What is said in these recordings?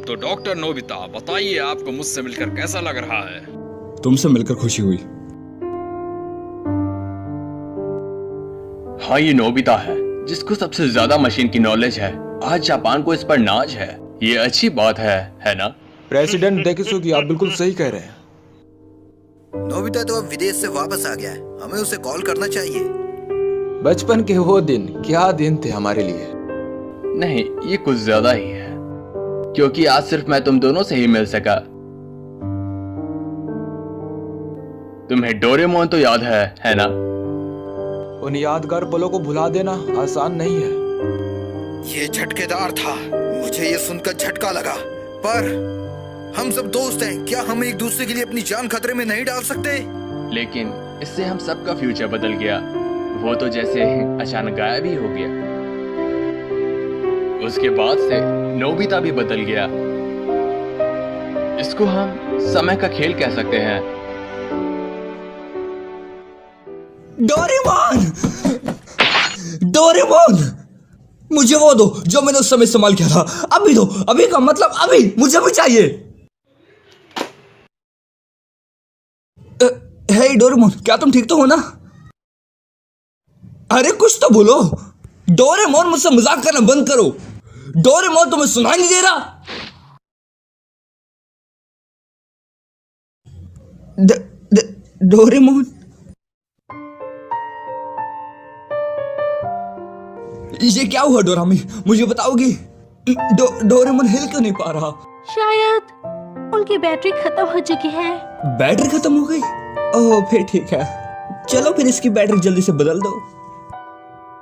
तो doctor Nobita, बताइए आपको मुझसे मिलकर कैसा लग रहा है? तुमसे मिलकर खुशी हुई। हाँ, ये नोबिता है जिसको सबसे ज्यादा मशीन की नॉलेज है। आज जापान को इस पर नाज है। ये अच्छी बात है ना? प्रेसिडेंट डेकिसुगी, आप बिल्कुल सही कह रहे हैं। नोबिता तो अब विदेश से वापस आ गया है, हमें उसे कॉल करना चाहिए। बचपन के वो दिन क्या दिन थे हमारे लिए। नहीं, ये कुछ ज्यादा ही है, क्योंकि आज सिर्फ मैं तुम दोनों से ही मिल सका। तुम्हें डोरेमोन तो याद है ना? उन यादगार पलों को भुला देना आसान नहीं है। ये झटकेदार था, मुझे ये सुनकर झटका लगा। पर हम सब दोस्त हैं, क्या हम एक दूसरे के लिए अपनी जान खतरे में नहीं डाल सकते? लेकिन इससे हम सबका फ्यूचर बदल गया। वो तो जैसे अचानक गायब ही हो गया। उसके बाद से नोबिता भी बदल गया। इसको हम समय का खेल कह सकते हैं। डोरेमोन! डोरेमोन! मुझे वो दो जो मैंने उस समय इस्तेमाल किया था। अभी दो, अभी का मतलब अभी, मुझे भी चाहिए। हे डोरेमोन, क्या तुम ठीक तो हो ना? अरे कुछ तो बोलो। डोरेमोन, मुझसे मजाक करना बंद करो। डोरेमोन, तुम्हें सुनाई नहीं दे रहा? डोरेमोन, ये क्या हुआ डोरामी? मुझे बताओगी? डोरेमोन हिल क्यों नहीं पा रहा? शायद उनकी बैटरी खत्म हो चुकी है। बैटरी खत्म हो गई? ओह, फिर ठीक है। चलो फिर इसकी बैटरी जल्दी से बदल दो।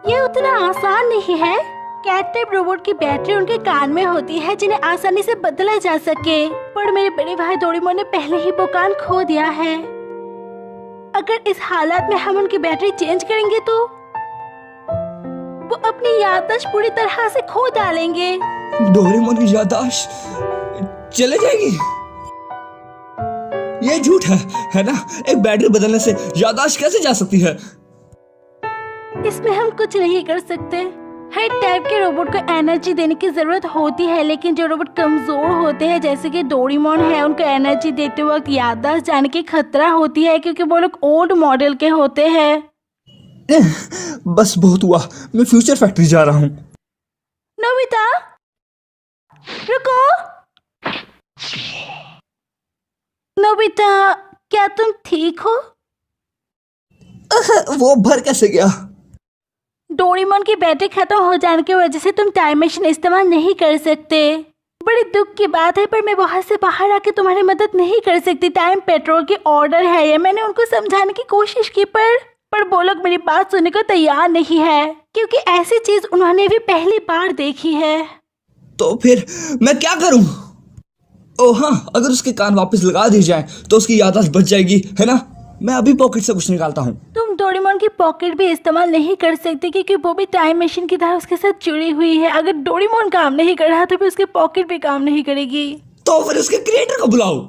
ये उतना आसान नहीं है। कैट टाइप रोबोट की बैटरी उनके कान में होती है, जिन्हें आसानी से बदला जा सके। पर मेरे बड़े भाई डोरेमोन ने पहले ही वो कान खो दिया है। अगर इस हालत में हम उनकी बैटरी चेंज करेंगे तो वो अपनी याददाश्त पूरी तरह से खो डालेंगे। डोरेमोन की याददाश्त चले जाएगी? ये झूठ है ना? एक बैटरी बदलने से याददाश्त कैसे जा सकती है? इसमें हम कुछ नहीं कर सकते। हर टाइप के रोबोट को एनर्जी देने की जरूरत होती है, लेकिन जो रोबोट कमजोर होते हैं जैसे कि डोरेमोन है, उनको एनर्जी देते वक्त याददाश्त जाने की खतरा होती है, क्योंकि वो लोग ओल्ड मॉडल के होते हैं। बस बहुत हुआ, मैं फ्यूचर फैक्ट्री जा रहा हूँ। नोबिता, रुको। नोबिता, क्या तुम ठीक हो? वो भर कैसे गया? डोरेमोन की बैटरी खत्म हो जाने की वजह से तुम टाइम मशीन इस्तेमाल नहीं कर सकते। बड़ी दुख की बात है, पर मैं वहां से बाहर आके तुम्हारी मदद नहीं कर सकती। टाइम पेट्रोल की ऑर्डर है ये। मैंने उनको समझाने की कोशिश की, पर वो लोग मेरी बात सुनने को तैयार नहीं है, क्योंकि ऐसी चीज उन्होंने भी पहली बार देखी है। तो फिर मैं क्या करूं? ओह हाँ, अगर उसके कान वापस लगा दिए जाए तो उसकी याददाश्त बच जाएगी, है ना? मैं अभी पॉकेट से कुछ निकालता हूँ। तुम डोरेमोन की पॉकेट भी इस्तेमाल नहीं कर सकते, क्योंकि वो भी टाइम मशीन की तरह उसके साथ जुड़ी हुई है। अगर डोरेमोन काम नहीं कर रहा तो फिर उसकी पॉकेट भी काम नहीं करेगी। तो फिर उसके क्रिएटर को बुलाओ।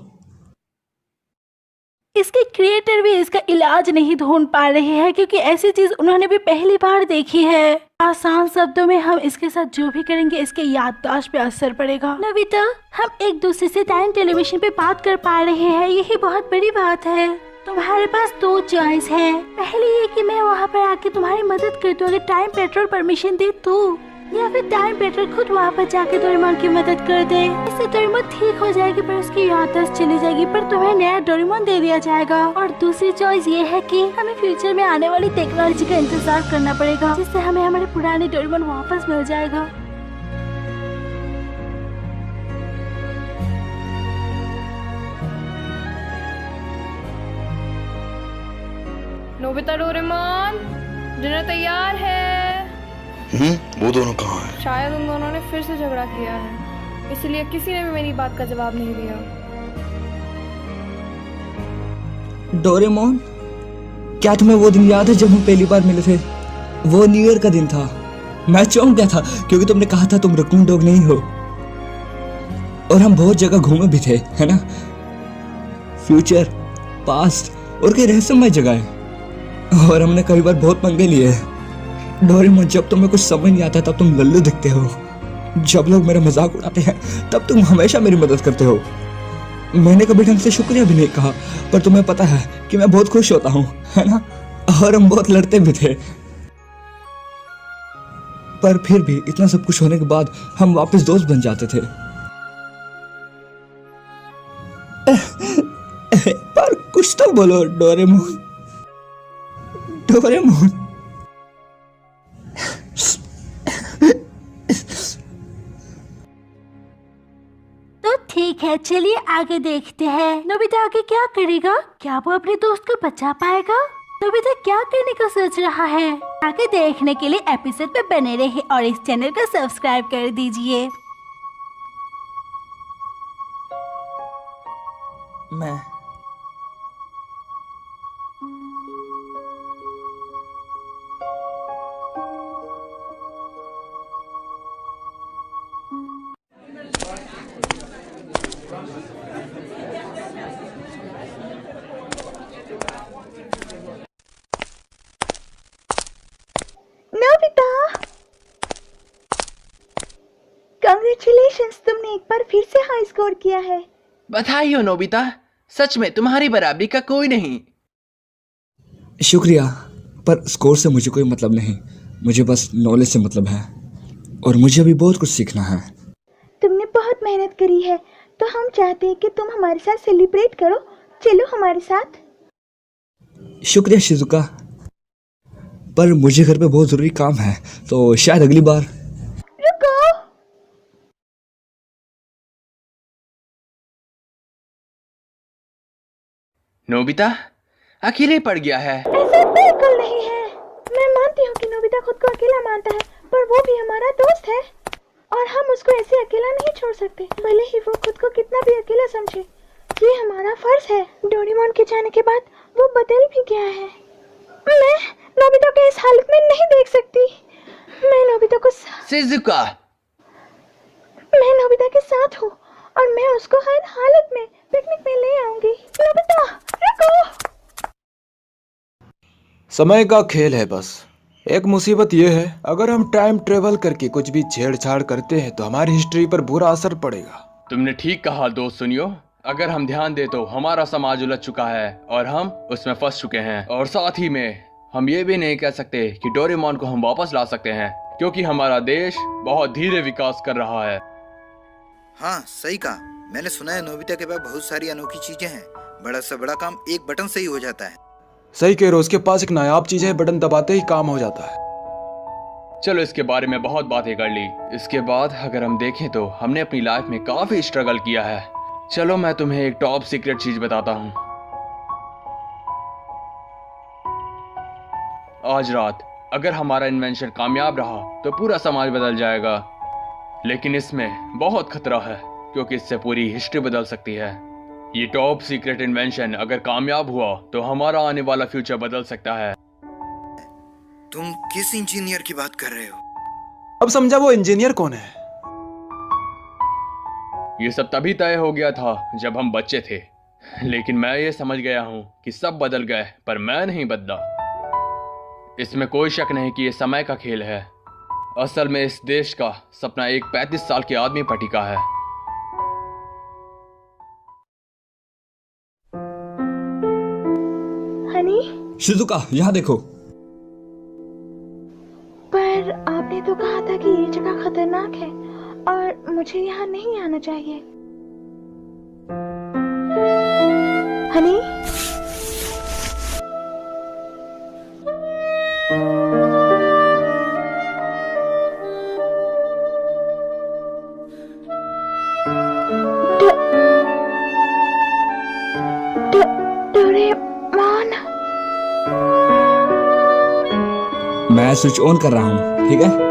इसके क्रिएटर भी इसका इलाज नहीं ढूंढ पा रहे हैं, क्योंकि ऐसी चीज उन्होंने भी पहली बार देखी है। आसान शब्दों में हम इसके साथ जो भी करेंगे इसके याददाश्त पे असर पड़ेगा। नोबिता, हम एक दूसरे से टाइम टेलीविजन पे बात कर पा रहे हैं, यही बहुत बड़ी बात है। तुम्हारे पास दो चॉइस है। पहली ये कि मैं वहाँ पर आके तुम्हारी मदद कर दूँ अगर टाइम पेट्रोल परमिशन दे तो, या फिर टाइम पेट्रोल खुद वहाँ पर जाके डोरेमोन की मदद कर दे। इससे डोरेमोन ठीक हो जाएगी, पर उसकी याददाश्त चली जाएगी, पर तुम्हें नया डोरेमोन दे दिया जाएगा। और दूसरी चॉइस ये है कि हमें फ्यूचर में आने वाली टेक्नोलॉजी का इंतजार करना पड़ेगा, जिससे हमें हमारे पुराने डोरेमोन वापस मिल जाएगा। नोबिता, डोरेमोन, डिनर तैयार है। वो दोनों कहाँ हैं? शायद उन दोनों ने फिर से झगड़ा किया है, इसलिए किसी ने भी मेरी बात का जवाब नहीं दिया। डोरेमोन, क्या तुम्हें वो दिन याद है जब हम पहली बार मिले थे? वो न्यू ईयर का दिन था। मैं चौंक गया था क्योंकि तुमने कहा था तुम रकून डॉग नहीं हो, और हम बहुत जगह घूमे भी थे, है ना? फ्यूचर, पास्ट और कई रहस्यमय जगह है, और हमने कई बार बहुत पंगे लिए। डोरेमोन, जब तुम्हें कुछ समझ नहीं आता तब तुम लल्लू दिखते हो, जब लोग मेरा मजाक उड़ाते हैं तब तुम हमेशा मेरी मदद करते हो। मैंने कभी ढंग से शुक्रिया भी नहीं कहा, पर तुम्हें पता है कि मैं बहुत खुश होता हूँ, है ना? और हम बहुत लड़ते भी थे, पर फिर भी इतना सब कुछ होने के बाद हम वापस दोस्त बन जाते थे। पर कुछ तो बोलो डोरेमोन। डोरेमोन। तो ठीक है, चलिए आगे देखते हैं। नोबिता आगे क्या करेगा? क्या वो अपने दोस्त को बचा पाएगा? नोबिता क्या करने का सोच रहा है? आगे देखने के लिए एपिसोड पे बने रहिए और इस चैनल को सब्सक्राइब कर दीजिए। मैं नोबिता, कांग्रेचुलेशंस, तुमने एक बार फिर से हाई स्कोर किया है। बधाई हो नोबिता, सच में तुम्हारी बराबरी का कोई नहीं। शुक्रिया, पर स्कोर से मुझे कोई मतलब नहीं। मुझे बस नॉलेज से मतलब है और मुझे अभी बहुत कुछ सीखना है। तुमने बहुत मेहनत करी है, तो हम चाहते हैं कि तुम हमारे साथ सेलिब्रेट करो। चलो हमारे साथ। शुक्रिया शिजुका, पर मुझे घर पे बहुत जरूरी काम है, तो शायद अगली बार। रुको, नोबिता अकेले पड़ गया है। ऐसा बिल्कुल नहीं है। मैं मानती हूँ कि नोबिता खुद को अकेला मानता है, पर वो भी हमारा दोस्त है और हम उसको ऐसे अकेला नहीं छोड़ सकते, भले ही वो खुद को कितना भी अकेला समझे। ये हमारा फर्ज है। डोरेमोन के जाने के बाद वो बदल भी गया है। मैं नोबिता को इस हालत में नहीं देख सकती। मैं नोबिता को शिजुका, मैं नोबिता के साथ हूँ और मैं उसको हर हालत में पिकनिक में ले आऊंगी। नोबिता रुको। समय का खेल है बस। एक मुसीबत यह है, अगर हम टाइम ट्रेवल करके कुछ भी छेड़छाड़ करते हैं तो हमारी हिस्ट्री पर बुरा असर पड़ेगा। तुमने ठीक कहा दोस्त। सुनियो, अगर हम ध्यान दे तो हमारा समाज उलझ चुका है और हम उसमें फंस चुके हैं। और साथ ही में हम ये भी नहीं कह सकते कि डोरेमोन को हम वापस ला सकते हैं, क्योंकि हमारा देश बहुत धीरे विकास कर रहा है। हाँ, सही कहा। मैंने सुना है नोबिता के पास बहुत सारी अनोखी चीजें हैं। बड़ा से बड़ा काम एक बटन से ही हो जाता है। सही कह रहे हो, उसके पास एक नायाब चीज है, बटन दबाते ही काम हो जाता है। चलो इसके बारे में बहुत बातें कर ली। इसके बाद अगर हम देखें तो हमने अपनी लाइफ में काफी स्ट्रगल किया है। चलो मैं तुम्हें एक टॉप सीक्रेट चीज बताता हूँ। आज रात अगर हमारा इन्वेंशन कामयाब रहा तो पूरा समाज बदल जाएगा, लेकिन इसमें बहुत खतरा है क्योंकि इससे पूरी हिस्ट्री बदल सकती है। ये टॉप सीक्रेट इन्वेंशन अगर कामयाब हुआ तो हमारा आने वाला फ्यूचर बदल सकता है। तुम किस इंजीनियर की बात कर रहे हो? अब समझा वो इंजीनियर कौन है। ये सब तभी तय हो गया था जब हम बच्चे थे, लेकिन मैं ये समझ गया हूँ कि सब बदल गए पर मैं नहीं बदला। इसमें कोई शक नहीं कि ये समय का खेल है। असल में इस देश का सपना एक 35 साल के आदमी पर टिका है। हनी, शिजुका यहाँ देखो। पर आपने तो कहा था कि ये जगह खतरनाक है और मुझे यहाँ नहीं आना चाहिए। हनी, डोरेमोन। मैं स्विच ऑन कर रहा हूँ, ठीक है?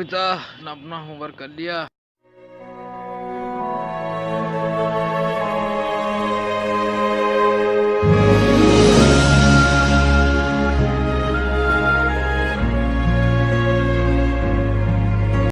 नोबिता, अपना होमवर्क कर लिया?